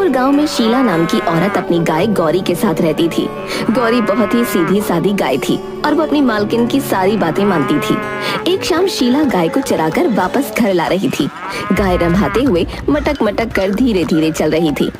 और गांव में शीला नाम की औरत अपनी गाय गौरी के साथ रहती थी। गौरी बहुत ही सीधी सादी गाय थी और वो अपनी मालकिन की सारी बातें मानती थी। एक शाम शीला गाय को चराकर वापस घर ला रही थी। गाय रंभाते हुए मटक मटक कर धीरे धीरे चल रही थी।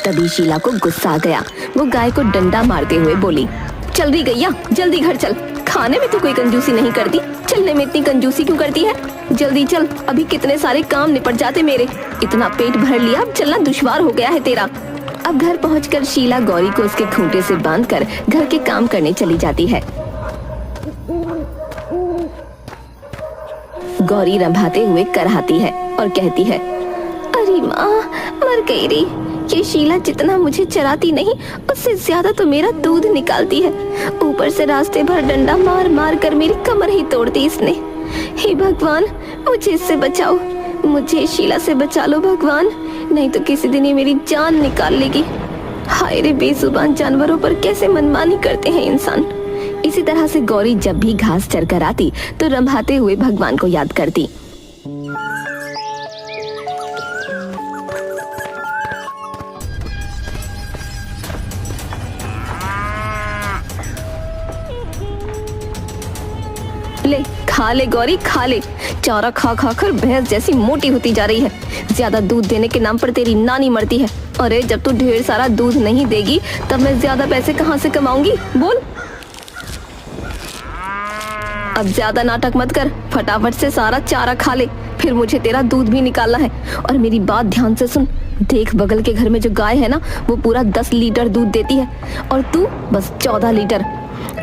तभी शीला को गुस्सा आ गया। वो गाय को डंडा मारते हुए बोली, चल रही गैया, जल्दी घर चल। खाने में तो कोई कंजूसी नहीं करती, चलने में इतनी कंजूसी क्यों करती है? जल्दी चल, अभी कितने सारे काम निपट जाते मेरे। इतना पेट भर लिया, अब चलना दुश्वार हो गया है तेरा। अब घर पहुंचकर शीला गौरी को उसके खूंटे से बांधकर घर के काम करने चली जाती है। गौरी रंभाते हुए कराहती है और कहती है, अरे माँ, मर गई रे। ये शीला जितना मुझे चराती नहीं, उससे ज्यादा तो मेरा दूध निकालती है। ऊपर से रास्ते भर डंडा मार मार कर मेरी कमर ही तोड़ दी इसने। हे भगवान, मुझे इससे बचाओ, मुझे शीला से बचा लो भगवान, नहीं तो किसी दिन ये मेरी जान निकाल लेगी। हाय रे, बेजुबान जानवरों पर कैसे मनमानी करते हैं इंसान। इसी तरह से गौरी जब भी घास चरकर आती तो रंभाते हुए भगवान को याद करती। ले खा ले गौरी, खा ले। चारा खा खा कर भैंस जैसी मोटी होती जा रही है। ज्यादा दूध देने के नाम पर तेरी नानी मरती है। अरे जब तू ढेर सारा दूध नहीं देगी तब मैं ज्यादा पैसे कहाँ से कमाऊंगी, बोल। अब ज्यादा नाटक मत कर, फटाफट से सारा चारा खा ले, फिर मुझे तेरा दूध भी निकालना है। और मेरी बात ध्यान से सुन, देख बगल के घर में जो गाय है ना, वो पूरा 10 लीटर दूध देती है और तू बस 14 लीटर।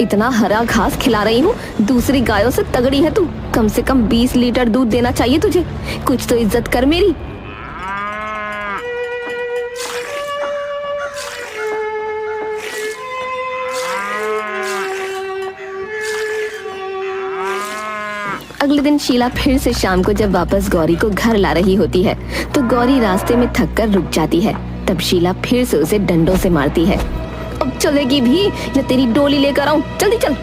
इतना हरा घास खिला रही हूँ, दूसरी गायों से तगड़ी है तू। कम से कम 20 लीटर दूध देना चाहिए तुझे, कुछ तो इज्जत कर मेरी। अगले दिन शीला फिर से शाम को जब वापस गौरी को घर ला रही होती है तो गौरी रास्ते में थक कर रुक जाती है। तब शीला फिर से उसे डंडों से मारती है। अब चलेगी भी या तेरी डोली लेकर आऊं, जल्दी चल।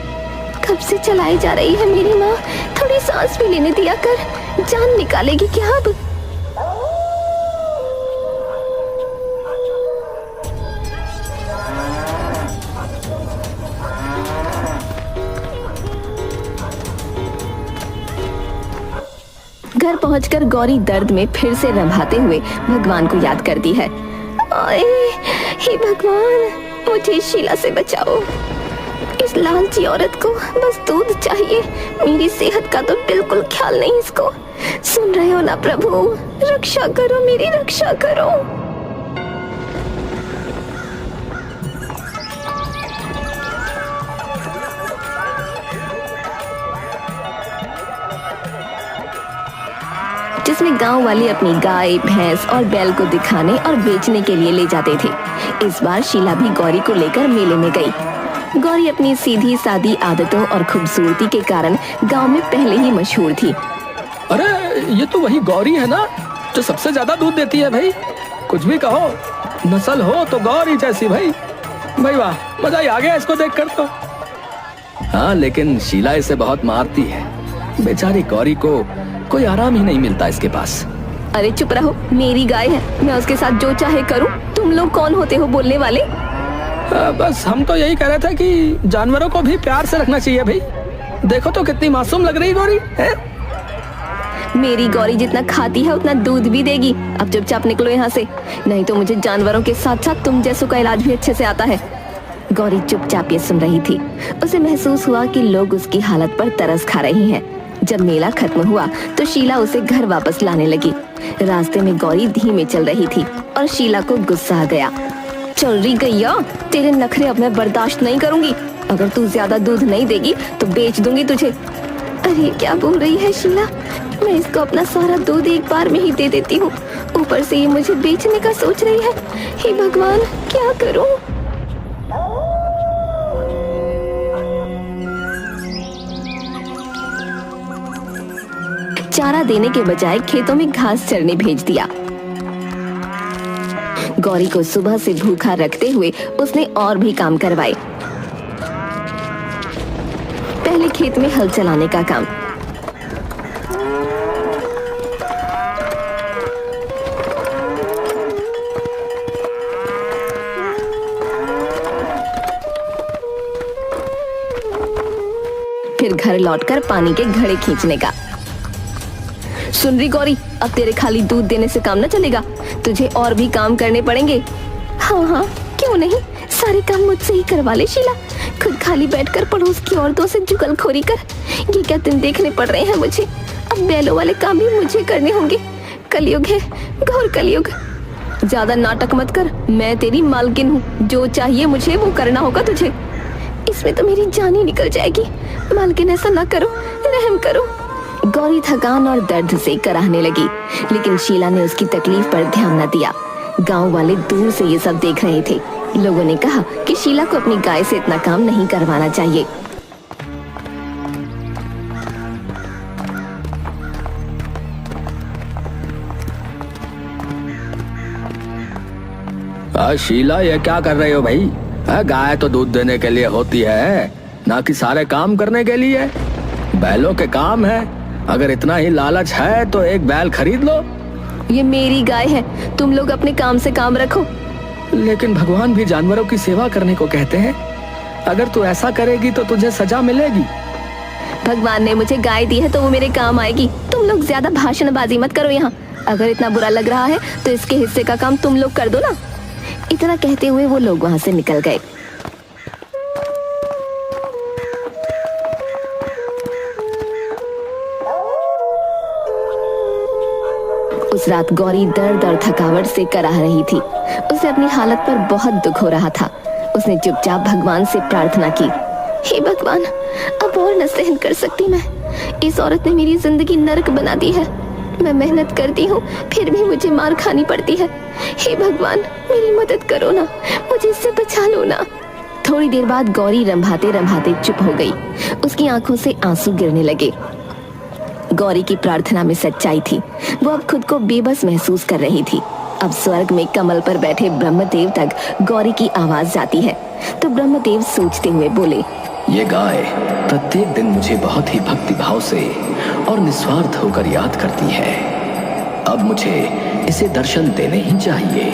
कब से चलाई जा रही है मेरी माँ, थोड़ी सांस भी लेने दिया कर, जान निकालेगी क्या अब। घर पहुंचकर गौरी दर्द में फिर से रंभाते हुए भगवान को याद करती है। ओए हे भगवान, मुझे शीला से बचाओ। इस लालची औरत को बस दूध चाहिए, मेरी सेहत का तो बिल्कुल ख्याल नहीं इसको। सुन रहे हो ना प्रभु, रक्षा करो, मेरी रक्षा करो। जिसमें गांव वाले अपनी गाय, भैंस और बैल को दिखाने और बेचने के लिए ले जाते थे। इस बार शीला भी गौरी को लेकर मेले में गई। गौरी अपनी सीधी सादी आदतों और खूबसूरती के कारण गांव में पहले ही मशहूर थी। अरे ये तो वही गौरी है ना, जो सबसे ज्यादा दूध देती है भाई। कुछ भी कहो, नस्ल हो तो गौरी जैसी भाई। भाई वाह, मजा ही आ गया इसको देखकर तो। हाँ, लेकिन शीला इसे बहुत मारती है। बेचारी गौरी को कोई आराम ही नहीं मिलता इसके पास। अरे चुप रहो, मेरी गाय है, मैं उसके साथ जो चाहे करूं। तुम लोग कौन होते हो बोलने वाले? बस हम तो यही कह रहे थे कि जानवरों को भी प्यार से रखना चाहिए भाई। देखो तो कितनी मासूम लग रही गौरी है। मेरी गौरी जितना खाती है उतना दूध भी देगी। अब चुपचाप निकलो यहाँ से, नहीं तो मुझे जानवरों के साथ साथ तुम जैसों का इलाज भी अच्छे से आता है। गौरी चुपचाप ये सुन रही थी। उसे महसूस हुआ कि लोग उसकी हालत पर तरस खा रहे हैं। जब मेला खत्म हुआ तो शीला उसे घर वापस लाने लगी। रास्ते में गौरी धीमे चल रही थी और शीला को गुस्सा आ गया। चल रही गैया, तेरे नखरे अब मैं बर्दाश्त नहीं करूंगी। अगर तू ज्यादा दूध नहीं देगी तो बेच दूंगी तुझे। अरे क्या बोल रही है शीला, मैं इसको अपना सारा दूध एक बार में ही दे देती हूँ, ऊपर से ये मुझे बेचने का सोच रही है। हे भगवान, क्या करूँ? चारा देने के बजाय खेतों में घास चरने भेज दिया। गौरी को सुबह से भूखा रखते हुए उसने और भी काम करवाए। पहले खेत में हल चलाने का काम, फिर घर लौटकर पानी के घड़े खींचने का। सुन रही गौरी, अब तेरे खाली दूध देने से काम न चलेगा, तुझे और भी काम करने पड़ेंगे। हाँ हाँ, क्यों नहीं, सारे काम मुझसे ही करवा ले शीला। खुद खाली बैठकर पड़ोस की औरतों से जुगलखोरी कर, ये क्या दिन देखने पड़ रहे हैं मुझे। अब बैलों वाले काम भी मुझे करने होंगे। कलयुग है, घोर कलयुग। ज्यादा नाटक मत कर, मैं तेरी मालकिन हूँ, जो चाहिए मुझे वो करना होगा तुझे। इसमें तो मेरी जान ही निकल जाएगी। मालकिन ऐसा ना करो, रहम करो। गौरी थकान और दर्द से कराहने लगी, लेकिन शीला ने उसकी तकलीफ पर ध्यान न दिया। गांव वाले दूर से ये सब देख रहे थे। लोगों ने कहा कि शीला को अपनी गाय से इतना काम नहीं करवाना चाहिए। शीला, ये क्या कर रहे हो भाई? गाय तो दूध देने के लिए होती है, ना कि सारे काम करने के लिए। बैलों के काम है, अगर इतना ही लालच है तो एक बैल खरीद लो। ये मेरी गाय है, तुम लोग अपने काम से काम रखो। लेकिन भगवान भी जानवरों की सेवा करने को कहते हैं। अगर तू ऐसा करेगी तो तुझे सजा मिलेगी। भगवान ने मुझे गाय दी है तो वो मेरे काम आएगी। तुम लोग ज्यादा भाषणबाजी मत करो यहाँ। अगर इतना बुरा लग रहा है तो इसके हिस्से का काम तुम लोग कर दो ना। इतना कहते हुए वो लोग वहां से निकल गए। उस रात गौरी दर्द और थकावट से कराह रही थी। उसे अपनी हालत पर बहुत दुख हो रहा था। उसने चुपचाप भगवान से प्रार्थना की, हे भगवान, अब और न सहन कर सकती मैं। इस औरत ने मेरी जिंदगी नरक बना दी है। मैं मेहनत करती हूँ फिर भी मुझे मार खानी पड़ती है। हे भगवान, मेरी मदद करो ना, मुझे इससे बचा लो ना। थोड़ी देर बाद गौरी रंभाते रंभाते चुप हो गई। उसकी आंखों से आंसू गिरने लगे। गौरी की प्रार्थना में सच्चाई थी। वो अब खुद को बेबस महसूस कर रही थी। अब स्वर्ग में कमल पर बैठे ब्रह्मदेव तक गौरी की आवाज जाती है तो ब्रह्मदेव सोचते हुए बोले, ये गाय प्रत्येक दिन मुझे बहुत ही भक्ति भाव से और निस्वार्थ होकर याद करती है। अब मुझे इसे दर्शन देने ही चाहिए।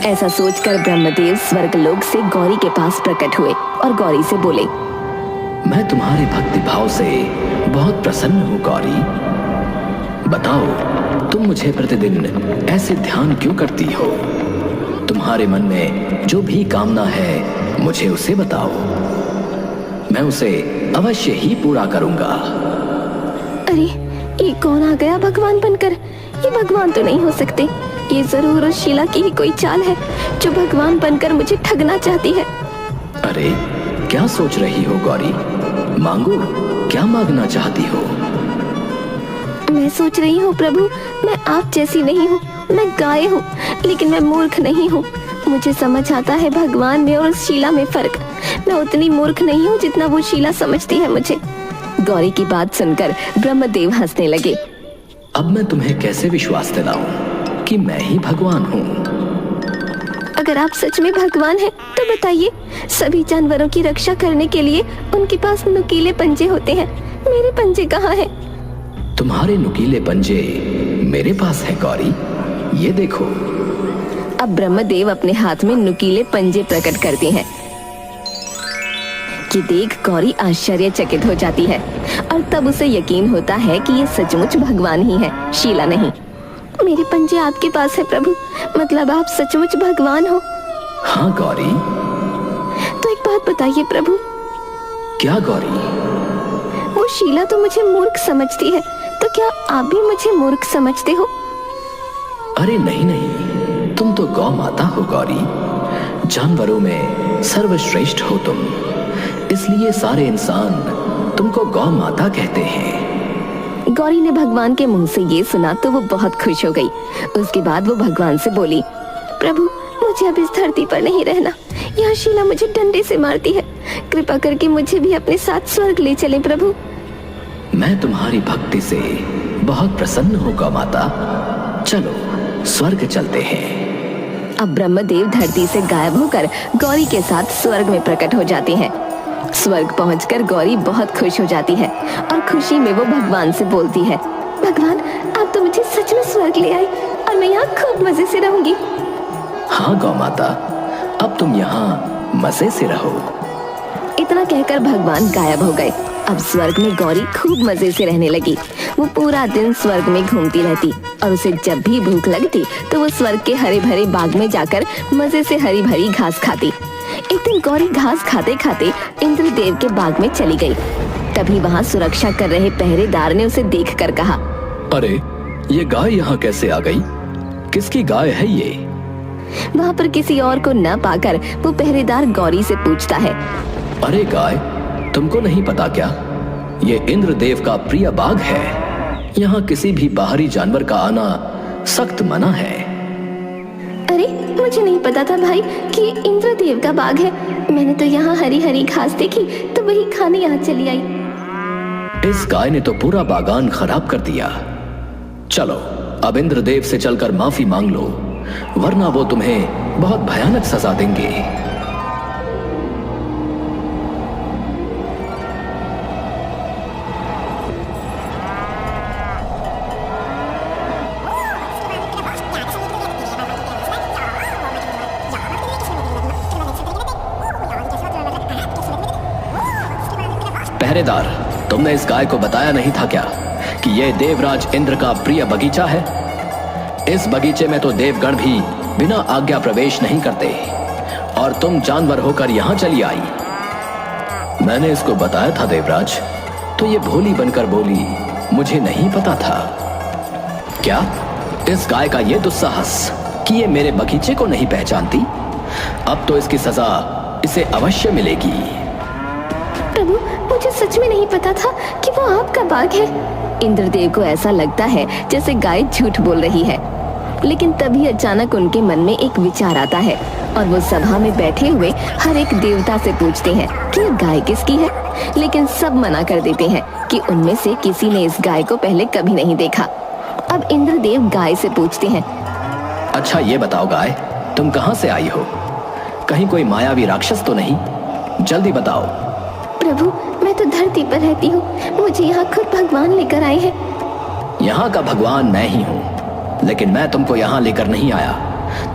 ऐसा सोचकर ब्रह्मदेव स्वर्गलोक से गौरी के पास प्रकट हुए और गौरी से बोले, मैं तुम्हारे भक्ति भाव से बहुत प्रसन्न हूँ गौरी। बताओ, तुम मुझे प्रतिदिन ऐसे ध्यान क्यों करती हो? तुम्हारे मन में जो भी कामना है मुझे उसे बताओ, मैं उसे अवश्य ही पूरा करूंगा। अरे ये कौन आ गया भगवान बनकर? ये भगवान तो नहीं हो सकते। ये जरूर उस शीला की ही कोई चाल है जो भगवान बनकर मुझे ठगना चाहती है। अरे क्या सोच रही हो गौरी? मांगो, क्या मांगना चाहती हो? मैं सोच रही हूँ प्रभु, मैं आप जैसी नहीं हूँ। मैं गाय हूँ, लेकिन मैं मूर्ख नहीं हूँ। मुझे समझ आता है भगवान में और उस शीला में फर्क। मैं उतनी मूर्ख नहीं हूँ जितना वो शीला समझती है मुझे। गौरी की बात सुनकर ब्रह्मदेव हंसने लगे। अब मैं तुम्हें कैसे विश्वास दिलाऊं कि मैं ही भगवान हूँ? अगर आप सच में भगवान हैं, तो बताइए, सभी जानवरों की रक्षा करने के लिए उनके पास नुकीले पंजे होते हैं। मेरे पंजे कहाँ हैं? तुम्हारे नुकीले पंजे मेरे पास है गौरी, ये देखो। अब ब्रह्मदेव अपने हाथ में नुकीले पंजे प्रकट करते हैं। कि देख गौरी आश्चर्यचकित हो जाती है और तब उसे यकीन होता है कि ये सचमुच भगवान ही है, शीला नहीं। मेरे पंजे आपके पास है प्रभु, मतलब आप सचमुच भगवान हो? हाँ गौरी। तो एक बात बताइए प्रभु। क्या गौरी? वो शीला तो मुझे मूर्ख समझती है, तो क्या आप भी मुझे मूर्ख समझते हो? अरे नहीं नहीं, तुम तो गौ माता हो गौरी। जानवरों में सर्वश्रेष्ठ हो तुम, इसलिए सारे इंसान तुमको गौ माता कहते हैं। गौरी ने भगवान के मुंह से ये सुना तो वो बहुत खुश हो गई। उसके बाद वो भगवान से बोली, प्रभु मुझे अब इस धरती पर नहीं रहना। यहाँ शीला मुझे डंडे से मारती है। कृपा करके मुझे भी अपने साथ स्वर्ग ले चले प्रभु। मैं तुम्हारी भक्ति से बहुत प्रसन्न हूँ गौ माता। चलो स्वर्ग चलते हैं। अब ब्रह्मदेव धरती से गायब होकर गौरी के साथ स्वर्ग में प्रकट हो जाते हैं। स्वर्ग पहुंचकर गौरी बहुत खुश हो जाती है और खुशी में वो भगवान से बोलती है, भगवान आप तो मुझे सच में स्वर्ग ले आए और मैं यहाँ खूब मजे से रहूंगी। हाँ गौ माता, अब तुम यहाँ मजे से रहो। इतना कहकर भगवान गायब हो गए। अब स्वर्ग में गौरी खूब मजे से रहने लगी। वो पूरा दिन स्वर्ग में घूमती रहती और उसे जब भी भूख लगती तो वो स्वर्ग के हरे भरे बाग में जाकर मजे से हरी भरी घास खाती। एक दिन गौरी घास खाते खाते इंद्रदेव के बाग में चली गई। तभी वहाँ सुरक्षा कर रहे पहरेदार ने उसे देखकर कहा, अरे ये गाय यहाँ कैसे आ गई? किसकी गाय है ये? वहाँ पर किसी और को न पाकर वो पहरेदार गौरी से पूछता है, अरे गाय, तुमको नहीं पता क्या? ये इंद्रदेव का प्रिय बाग है। यहाँ किसी भी बाहरी जानवर का आना सख्त मना है। अरे मुझे नहीं पता था भाई कि इंद्रदेव का बाग है। मैंने तो यहाँ हरी हरी घास देखी तो वही खाने यहाँ चली आई। इस गाय ने तो पूरा बागान खराब कर दिया। चलो अब इंद्रदेव से चलकर माफी मांग लो, वरना वो तुम्हें बहुत भयानक सजा देंगे। पहरेदार, तुमने इस गाय को बताया नहीं था क्या कि यह देवराज इंद्र का प्रिय बगीचा है? इस बगीचे में तो देवगण भी बिना आज्ञा प्रवेश नहीं करते, और तुम जानवर होकर यहाँ चली आई। मैंने इसको बताया था देवराज, तो ये भोली बनकर बोली मुझे नहीं पता था। क्या इस गाय का ये दुस्साहस कि ये मेरे बगीचे को नहीं पहचानती? अब तो इसकी सजा इसे अवश्य मिलेगी। प्रभु, मुझे सच में नहीं पता था कि वो आपका बाग है। इंद्रदेव को ऐसा लगता है जैसे गाय झूठ बोल रही है, लेकिन तभी अचानक उनके मन में एक विचार आता है और वो सभा में बैठे हुए हर एक देवता से पूछते हैं कि ये गाय किसकी है, लेकिन सब मना कर देते हैं कि उनमें से किसी ने इस गाय को पहले कभी नहीं देखा। अब इंद्रदेव गाय से पूछते हैं, अच्छा ये बताओ गाय, तुम कहाँ से आई हो? कहीं कोई मायावी राक्षस तो नहीं? जल्दी बताओ। प्रभु, मैं तो धरती पर रहती हूँ, मुझे यहाँ खुद भगवान लेकर आए हैं। यहाँ का भगवान मैं ही हूँ, लेकिन मैं तुमको यहाँ लेकर नहीं आया,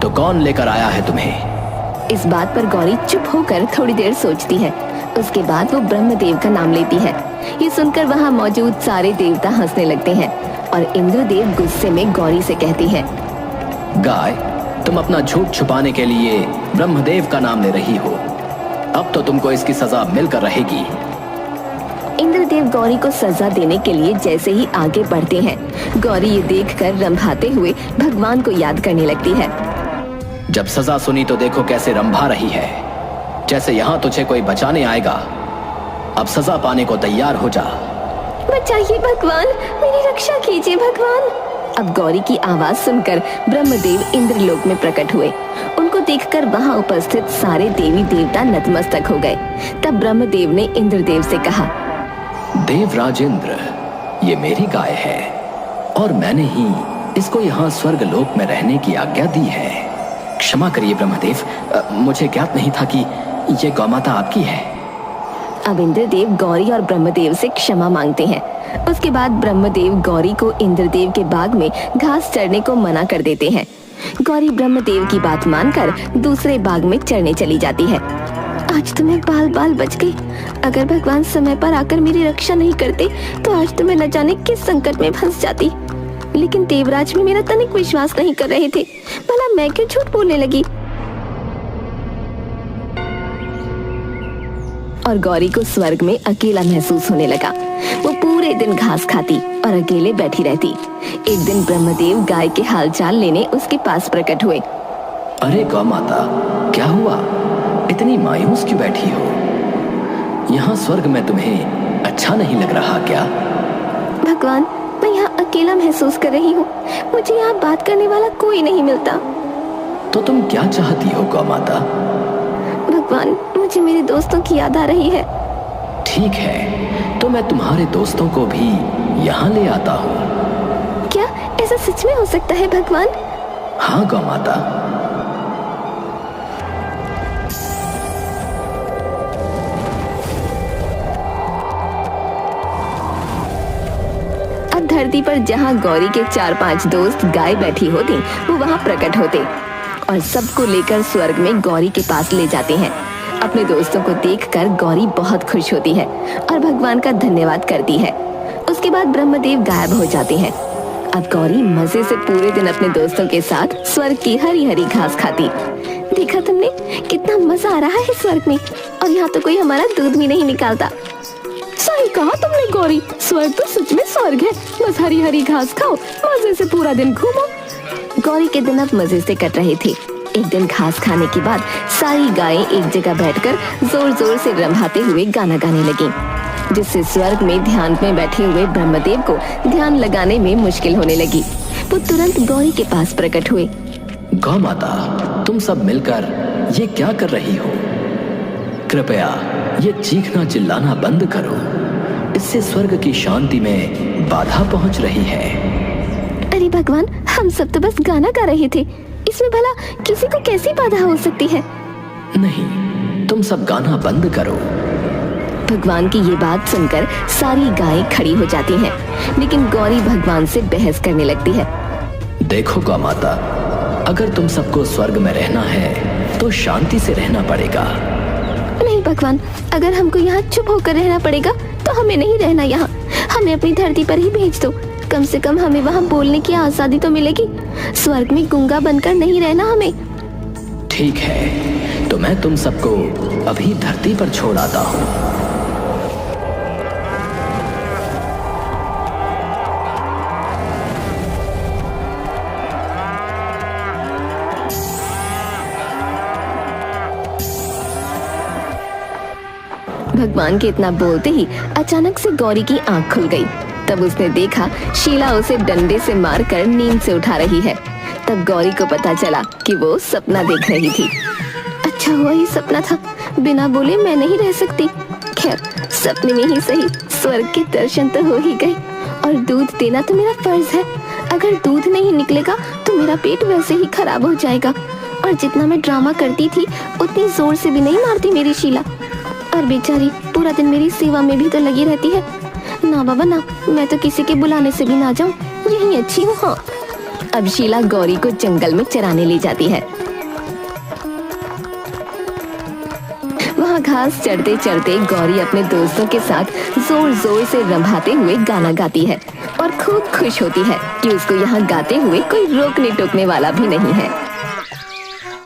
तो कौन लेकर आया है तुम्हें? इस बात पर गौरी चुप होकर थोड़ी देर सोचती है। उसके बाद वो ब्रह्मदेव का नाम लेती है। ये सुनकर वहाँ मौजूद सारे देवता हंसने लगते हैं और इंद्रदेव गुस्से में गौरी से कहती है, गाय, तुम अपना झूठ छुपाने के लिए ब्रह्मदेव का नाम ले रही हो। अब तो तुमको इसकी सजा मिलकर रहेगी। इंद्रदेव गौरी को सजा देने के लिए जैसे ही आगे बढ़ते हैं, गौरी ये देखकर रंभाते हुए भगवान को याद करने लगती है। जब सजा सुनी तो देखो कैसे रंभा रही है, जैसे यहाँ तुझे कोई बचाने आएगा। अब सजा पाने को तैयार हो जा। बचाइए भगवान, मेरी रक्षा कीजिए भगवान। अब गौरी की आवाज सुनकर ब्रह्मदेव इंद्रलोक में प्रकट हुए। उनको देखकर वहाँ उपस्थित सारे देवी देवता नतमस्तक हो गए। तब ब्रह्मदेव ने इंद्रदेव से कहा, देवराज इंद्र, ये मेरी गाय है और मैंने ही इसको यहाँ स्वर्ग लोक में रहने की आज्ञा दी है। क्षमा करिए ब्रह्मदेव, मुझे ज्ञात नहीं था कि ये गौमाता आपकी है। अब इंद्रदेव गौरी और ब्रह्मदेव से क्षमा मांगते हैं। उसके बाद ब्रह्मदेव गौरी को इंद्रदेव के बाग में घास चरने को मना कर देते हैं। गौरी ब्रह्मदेव की बात मानकर दूसरे बाग में चरने चली जाती है। आज तो मैं बाल बाल बच गई। अगर भगवान समय पर आकर मेरी रक्षा नहीं करते तो आज तो मैं न जाने किस संकट में फंस जाती। लेकिन देवराज भी मेरा तनिक विश्वास नहीं कर रहे थे। भला मैं क्यों झूठ बोलने लगी? और गौरी को स्वर्ग में अकेला महसूस होने लगा। वो पूरे दिन घास खाती और अकेले बैठी रहती। एक दिन ब्रह्मदेव गाय के हालचाल लेने उसके पास प्रकट हुए। अरे गौ माता, क्या हुआ? इतनी मायूस क्यों बैठी हो? यहाँ स्वर्ग में तुम्हें अच्छा नहीं लग रहा क्या? भगवान, मैं यहाँ अकेला महसूस कर रही हूँ। मुझे यहाँ बात करने वाला कोई नहीं मिलता। तो तुम क्या चाहती हो गौ माता? भगवान, मुझे मेरे दोस्तों की याद आ रही है। ठीक है, तो मैं तुम्हारे दोस्तों को भी यहाँ ले आता हूँ। क्या ऐसा सच में हो सकता है भगवान? हाँ गौ माता। अब धरती पर जहाँ गौरी के 4-5 दोस्त गाय बैठी होती, वो वहाँ प्रकट होते और सबको लेकर स्वर्ग में गौरी के पास ले जाते हैं। अपने दोस्तों को देखकर गौरी बहुत खुश होती है और भगवान का धन्यवाद करती है। उसके बाद ब्रह्मदेव गायब हो जाते हैं। अब गौरी मजे से पूरे दिन अपने दोस्तों के साथ स्वर्ग की हरी हरी घास खाती। देखा तुमने कितना मजा आ रहा है स्वर्ग में, और यहाँ तो कोई हमारा दूध भी नहीं निकालता। सही कहा तुमने गौरी, स्वर्ग तो सच में स्वर्ग है। बस हरी हरी घास खाओ, मजे से पूरा दिन घूमो। गौरी के दिन अब मजे से कट रहे थे। एक दिन घास खाने के बाद सारी गायें एक जगह बैठकर जोर जोर से रंभाते हुए गाना गाने लगी, जिससे स्वर्ग में ध्यान में बैठे हुए ब्रह्मदेव को ध्यान लगाने में मुश्किल होने लगी। वो तुरंत गौरी के पास प्रकट हुए। गौ माता, तुम सब मिलकर ये क्या कर रही हो? कृपया ये चीखना चिल्लाना बंद करो, इससे स्वर्ग की शांति में बाधा पहुंच रही है। अरे भगवान, हम सब तो बस गाना गा रहे थे, इसमें भला किसी को कैसी बाधा हो सकती है? नहीं, तुम सब गाना बंद करो। भगवान की ये बात सुनकर सारी गायें खड़ी हो जाती हैं, लेकिन गौरी भगवान से बहस करने लगती है। देखो गौ माता, अगर तुम सबको स्वर्ग में रहना है तो शांति से रहना पड़ेगा। नहीं भगवान, अगर हमको यहाँ चुप होकर रहना पड़ेगा तो हमें नहीं रहना यहाँ। हमें अपनी धरती पर ही भेज दो, कम से कम हमें वहाँ बोलने की आजादी तो मिलेगी। स्वर्ग में गूंगा बनकर नहीं रहना हमें। ठीक है, तो मैं तुम सबको अभी धरती पर छोड़ आता हूँ। भगवान के इतना बोलते ही अचानक से गौरी की आंख खुल गई। तब उसने देखा शीला उसे डंडे से मारकर नींद से उठा रही है। तब गौरी को पता चला कि वो सपना देख रही थी। अच्छा हुआ ये सपना था, बिना बोले मैं नहीं रह सकती। खैर, सपने में ही सही स्वर्ग के दर्शन तो हो ही गए, और दूध देना तो मेरा फर्ज है। अगर दूध नहीं निकलेगा तो मेरा पेट वैसे ही खराब हो जाएगा। और जितना मैं ड्रामा करती थी उतनी जोर से भी नहीं मारती मेरी शीला, और बेचारी पूरा दिन मेरी सेवा में भी तो लगी रहती है। ना बाबा ना, मैं तो किसी के बुलाने से भी ना जाऊं, यही अच्छी हूँ। हाँ। अब शीला गौरी को जंगल में चराने ले जाती है। वहाँ घास चढ़ते चढ़ते गौरी अपने दोस्तों के साथ जोर जोर से रंभाते हुए गाना गाती है और खूब खुश होती है कि उसको यहाँ गाते हुए कोई रोकने टोकने वाला भी नहीं है।